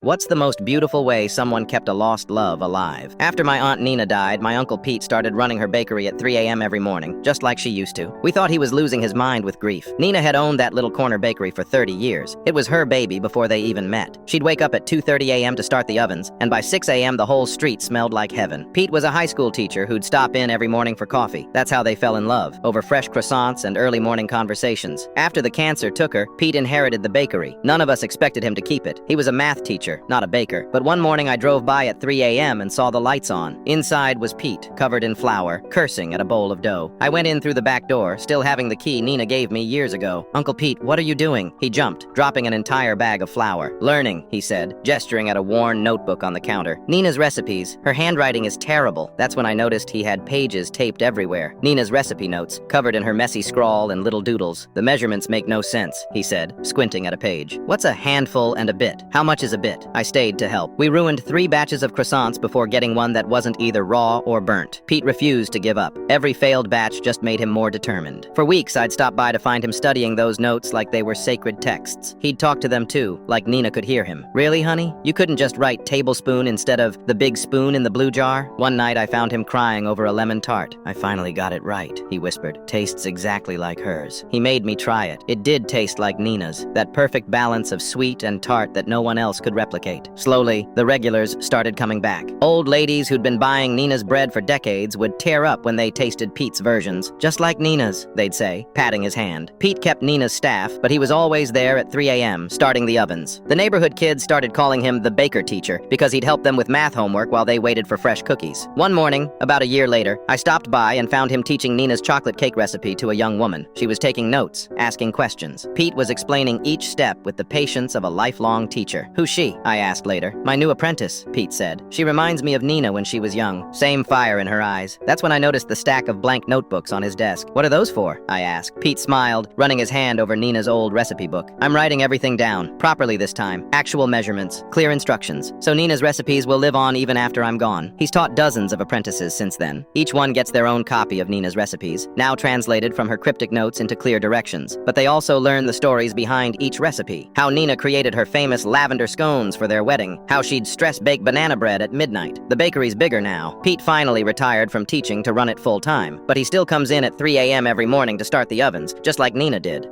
What's the most beautiful way someone kept a lost love alive? After my Aunt Nina died, my Uncle Pete started running her bakery at 3 a.m. every morning, just like she used to. We thought he was losing his mind with grief. Nina had owned that little corner bakery for 30 years. It was her baby before they even met. She'd wake up at 2:30 a.m. to start the ovens, and by 6 a.m. the whole street smelled like heaven. Pete was a high school teacher who'd stop in every morning for coffee. That's how they fell in love, over fresh croissants and early morning conversations. After the cancer took her, Pete inherited the bakery. None of us expected him to keep it. He was a math teacher, not a baker. But one morning I drove by at 3 a.m. and saw the lights on. Inside was Pete, covered in flour, cursing at a bowl of dough. I went in through the back door, still having the key Nina gave me years ago. "Uncle Pete, what are you doing?" He jumped, dropping an entire bag of flour. "Learning," he said, gesturing at a worn notebook on the counter. "Nina's recipes. Her handwriting is terrible." That's when I noticed he had pages taped everywhere. Nina's recipe notes, covered in her messy scrawl and little doodles. "The measurements make no sense," he said, squinting at a page. "What's a handful and a bit? How much is a bit?" I stayed to help. We ruined 3 batches of croissants before getting one that wasn't either raw or burnt. Pete refused to give up. Every failed batch just made him more determined. For weeks, I'd stop by to find him studying those notes like they were sacred texts. He'd talk to them too, like Nina could hear him. "Really, honey? You couldn't just write tablespoon instead of the big spoon in the blue jar?" One night, I found him crying over a lemon tart. "I finally got it right," he whispered. "Tastes exactly like hers." He made me try it. It did taste like Nina's, that perfect balance of sweet and tart that no one else could replicate. Slowly, the regulars started coming back. Old ladies who'd been buying Nina's bread for decades would tear up when they tasted Pete's versions. "Just like Nina's," they'd say, patting his hand. Pete kept Nina's staff, but he was always there at 3 a.m., starting the ovens. The neighborhood kids started calling him the baker teacher because he'd help them with math homework while they waited for fresh cookies. One morning, about a year later, I stopped by and found him teaching Nina's chocolate cake recipe to a young woman. She was taking notes, asking questions. Pete was explaining each step with the patience of a lifelong teacher. "Who's she?" I asked later. "My new apprentice," Pete said. "She reminds me of Nina when she was young. Same fire in her eyes." That's when I noticed the stack of blank notebooks on his desk. "What are those for?" I asked. Pete smiled, running his hand over Nina's old recipe book. "I'm writing everything down, properly this time. Actual measurements, clear instructions. So Nina's recipes will live on even after I'm gone." He's taught dozens of apprentices since then. Each one gets their own copy of Nina's recipes, now translated from her cryptic notes into clear directions. But they also learn the stories behind each recipe. How Nina created her famous lavender scones for their wedding. How she'd stress-bake banana bread at midnight. The bakery's bigger now. Pete finally retired from teaching to run it full-time. But he still comes in at 3 a.m. every morning to start the ovens, just like Nina did.